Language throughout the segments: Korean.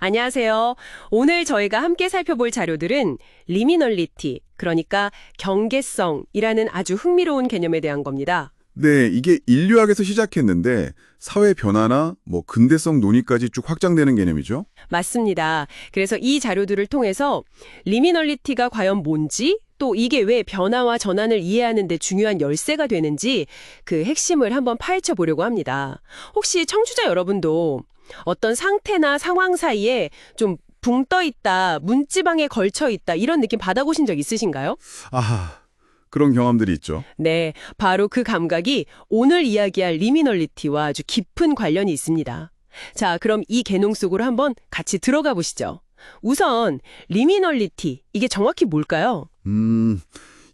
안녕하세요. 오늘 저희가 함께 살펴볼 자료들은 리미널리티, 그러니까 경계성이라는 아주 흥미로운 개념에 대한 겁니다. 네, 이게 인류학에서 시작했는데 사회 변화나 근대성 논의까지 쭉 확장되는 개념이죠. 맞습니다. 그래서 이 자료들을 통해서 리미널리티가 과연 뭔지, 또 이게 왜 변화와 전환을 이해하는 데 중요한 열쇠가 되는지 그 핵심을 한번 파헤쳐 보려고 합니다. 혹시 청취자 여러분도 어떤 상태나 상황 사이에 좀 붕 떠 있다, 문지방에 걸쳐 있다 이런 느낌 받아보신 적 있으신가요? 아하, 그런 경험들이 있죠. 네, 바로 그 감각이 오늘 이야기할 리미널리티와 아주 깊은 관련이 있습니다. 자, 그럼 이 개농 속으로 한번 같이 들어가 보시죠. 우선 리미널리티, 이게 정확히 뭘까요?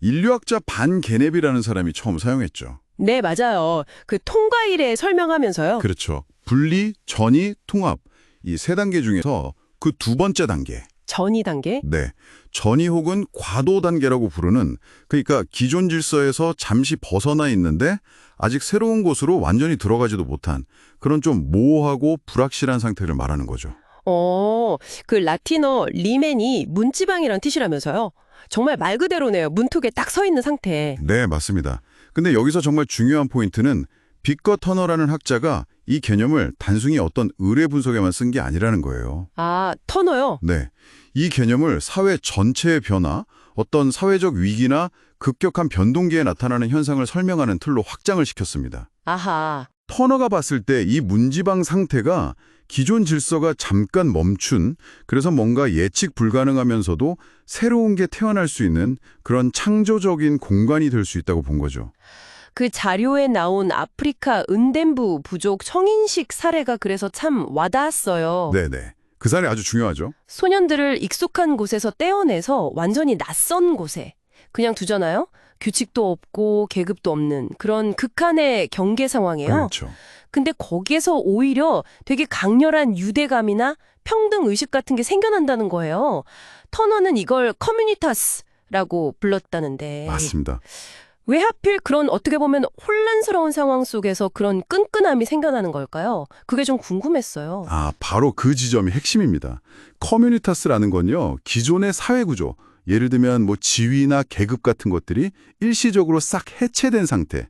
인류학자 반 게넵이라는 사람이 처음 사용했죠. 네, 맞아요. 그 통과 이래 설명하면서요. 그렇죠. 분리, 전이, 통합. 이 세 단계 중에서 그 두 번째 단계. 전이 단계? 네. 전이 혹은 과도 단계라고 부르는, 그러니까 기존 질서에서 잠시 벗어나 있는데 아직 새로운 곳으로 완전히 들어가지도 못한 그런 좀 모호하고 불확실한 상태를 말하는 거죠. 그 라틴어 리멘이 문지방이란 뜻이라면서요. 정말 말 그대로네요. 문턱에 딱 서 있는 상태. 네, 맞습니다. 근데 여기서 정말 중요한 포인트는 빅거 터너라는 학자가 이 개념을 단순히 어떤 의뢰 분석에만 쓴 게 아니라는 거예요. 아, 터너요? 네. 이 개념을 사회 전체의 변화, 어떤 사회적 위기나 급격한 변동기에 나타나는 현상을 설명하는 틀로 확장을 시켰습니다. 아하. 터너가 봤을 때 이 문지방 상태가 기존 질서가 잠깐 멈춘, 그래서 뭔가 예측 불가능하면서도 새로운 게 태어날 수 있는 그런 창조적인 공간이 될 수 있다고 본 거죠. 그 자료에 나온 아프리카 은덴부 부족 성인식 사례가 그래서 참 와닿았어요. 네네. 그 사례 아주 중요하죠. 소년들을 익숙한 곳에서 떼어내서 완전히 낯선 곳에 그냥 두잖아요? 규칙도 없고 계급도 없는 그런 극한의 경계 상황이에요. 그렇죠. 근데 거기에서 오히려 되게 강렬한 유대감이나 평등 의식 같은 게 생겨난다는 거예요. 터너는 이걸 커뮤니타스라고 불렀다는데. 맞습니다. 왜 하필 그런 어떻게 보면 혼란스러운 상황 속에서 그런 끈끈함이 생겨나는 걸까요? 그게 좀 궁금했어요. 바로 그 지점이 핵심입니다. 커뮤니타스라는 건요, 기존의 사회구조, 예를 들면 지위나 계급 같은 것들이 일시적으로 싹 해체된 상태.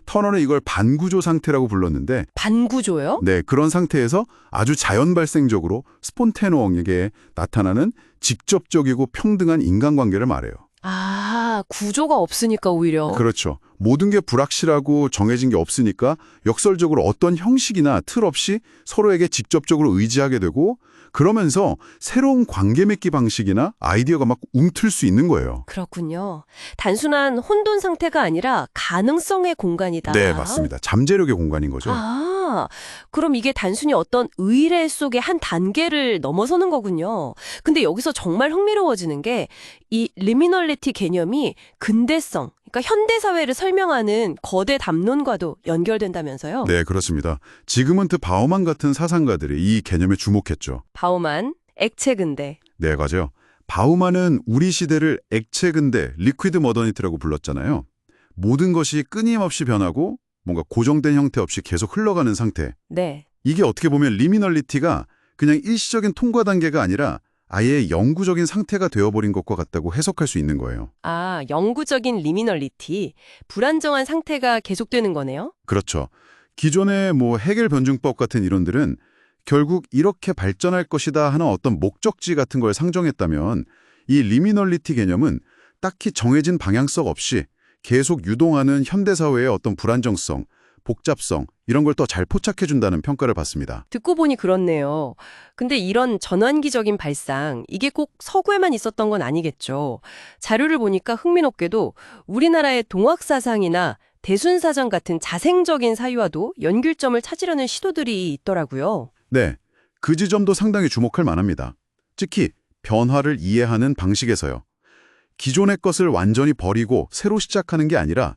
터너는 이걸 반구조 상태라고 불렀는데, 반구조요? 네, 그런 상태에서 아주 자연 발생적으로 스폰테노하게 나타나는 직접적이고 평등한 인간관계를 말해요. 구조가 없으니까 오히려. 그렇죠. 모든 게 불확실하고 정해진 게 없으니까 역설적으로 어떤 형식이나 틀 없이 서로에게 직접적으로 의지하게 되고, 그러면서 새로운 관계 맺기 방식이나 아이디어가 막 움틀 수 있는 거예요. 그렇군요. 단순한 혼돈 상태가 아니라 가능성의 공간이다. 네, 맞습니다. 잠재력의 공간인 거죠. 그럼 이게 단순히 어떤 의례 속의 한 단계를 넘어서는 거군요. 근데 여기서 정말 흥미로워지는 게 이 리미널리티 개념이 근대성, 그러니까 현대사회를 설명하는 거대 담론과도 연결된다면서요? 네, 그렇습니다. 지그문트 바우만 같은 사상가들이 이 개념에 주목했죠. 바우만, 액체 근대. 네, 맞아요. 바우만은 우리 시대를 액체 근대, 리퀴드 모더니티라고 불렀잖아요. 모든 것이 끊임없이 변하고 뭔가 고정된 형태 없이 계속 흘러가는 상태. 네. 이게 어떻게 보면 리미널리티가 그냥 일시적인 통과 단계가 아니라 아예 영구적인 상태가 되어버린 것과 같다고 해석할 수 있는 거예요. 영구적인 리미널리티. 불안정한 상태가 계속되는 거네요? 그렇죠. 기존의 해겔 변증법 같은 이론들은 결국 이렇게 발전할 것이다 하는 어떤 목적지 같은 걸 상정했다면 이 리미널리티 개념은 딱히 정해진 방향성 없이 계속 유동하는 현대사회의 어떤 불안정성, 복잡성 이런 걸 더 잘 포착해준다는 평가를 받습니다. 듣고 보니 그렇네요. 근데 이런 전환기적인 발상, 이게 꼭 서구에만 있었던 건 아니겠죠. 자료를 보니까 흥미롭게도 우리나라의 동학사상이나 대순사상 같은 자생적인 사유와도 연결점을 찾으려는 시도들이 있더라고요. 네, 그 지점도 상당히 주목할 만합니다. 특히 변화를 이해하는 방식에서요. 기존의 것을 완전히 버리고 새로 시작하는 게 아니라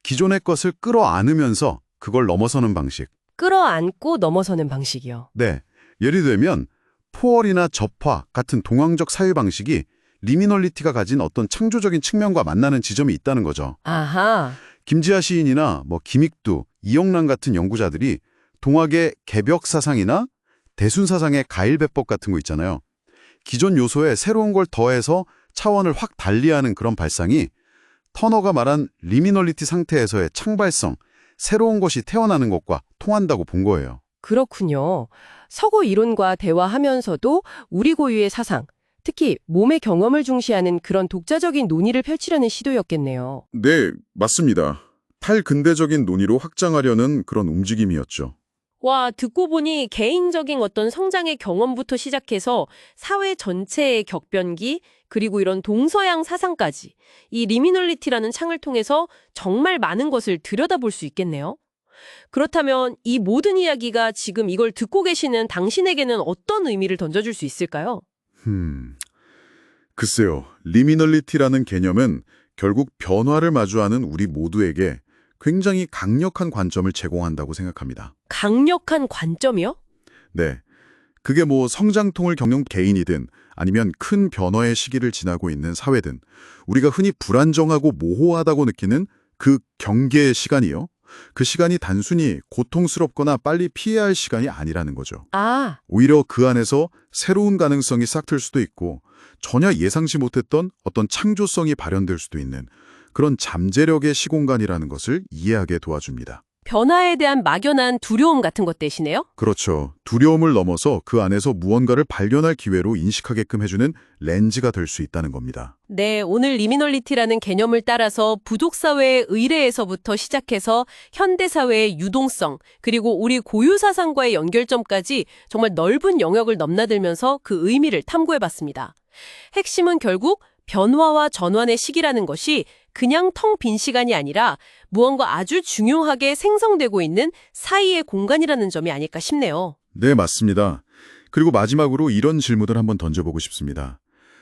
기존의 것을 끌어안으면서 그걸 넘어서는 방식. 끌어안고 넘어서는 방식이요. 네, 예를 들면 포월이나 접화 같은 동황적 사유 방식이 리미널리티가 가진 어떤 창조적인 측면과 만나는 지점이 있다는 거죠. 아하. 김지하 시인이나 김익두, 이영란 같은 연구자들이 동학의 개벽 사상이나 대순사상의 가일배법 같은 거 있잖아요. 기존 요소에 새로운 걸 더해서 차원을 확 달리하는 그런 발상이 터너가 말한 리미널리티 상태에서의 창발성, 새로운 것이 태어나는 것과 통한다고 본 거예요. 그렇군요. 서구 이론과 대화하면서도 우리 고유의 사상, 특히 몸의 경험을 중시하는 그런 독자적인 논의를 펼치려는 시도였겠네요. 네, 맞습니다. 탈근대적인 논의로 확장하려는 그런 움직임이었죠. 와, 듣고 보니 개인적인 어떤 성장의 경험부터 시작해서 사회 전체의 격변기, 그리고 이런 동서양 사상까지 이 리미널리티라는 창을 통해서 정말 많은 것을 들여다볼 수 있겠네요. 그렇다면 이 모든 이야기가 지금 이걸 듣고 계시는 당신에게는 어떤 의미를 던져줄 수 있을까요? 글쎄요, 리미널리티라는 개념은 결국 변화를 마주하는 우리 모두에게 굉장히 강력한 관점을 제공한다고 생각합니다. 강력한 관점이요? 네. 그게 뭐 성장통을 겪는 개인이든 아니면 큰 변화의 시기를 지나고 있는 사회든 우리가 흔히 불안정하고 모호하다고 느끼는 그 경계의 시간이요. 그 시간이 단순히 고통스럽거나 빨리 피해야 할 시간이 아니라는 거죠. 아, 오히려 그 안에서 새로운 가능성이 싹틀 수도 있고 전혀 예상치 못했던 어떤 창조성이 발현될 수도 있는 그런 잠재력의 시공간이라는 것을 이해하게 도와줍니다. 변화에 대한 막연한 두려움 같은 것 대신에요? 그렇죠. 두려움을 넘어서 그 안에서 무언가를 발견할 기회로 인식하게끔 해주는 렌즈가 될 수 있다는 겁니다. 네, 오늘 리미널리티라는 개념을 따라서 부족사회의 의례에서부터 시작해서 현대사회의 유동성, 그리고 우리 고유사상과의 연결점까지 정말 넓은 영역을 넘나들면서 그 의미를 탐구해봤습니다. 핵심은 결국 변화와 전환의 시기라는 것이 그냥 텅 빈 시간이 아니라 무언가 아주 중요하게 생성되고 있는 사이의 공간이라는 점이 아닐까 싶네요. 네, 맞습니다. 그리고 마지막으로 이런 질문을 한번 던져보고 싶습니다.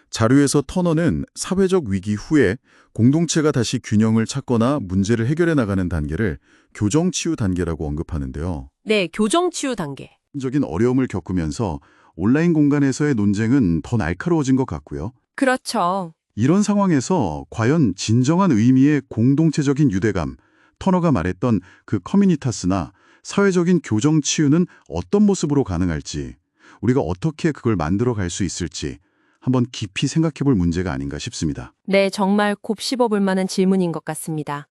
자료에서 터너는 사회적 위기 후에 공동체가 다시 균형을 찾거나 문제를 해결해 나가는 단계를 교정치유 단계라고 언급하는데요. 네, 교정치유 단계. 적인 어려움을 겪으면서 온라인 공간에서의 논쟁은 더 날카로워진 것 같고요. 그렇죠. 이런 상황에서 과연 진정한 의미의 공동체적인 유대감, 터너가 말했던 그 커뮤니타스나 사회적인 교정 치유는 어떤 모습으로 가능할지, 우리가 어떻게 그걸 만들어 갈 수 있을지 한번 깊이 생각해 볼 문제가 아닌가 싶습니다. 네, 정말 곱씹어 볼 만한 질문인 것 같습니다.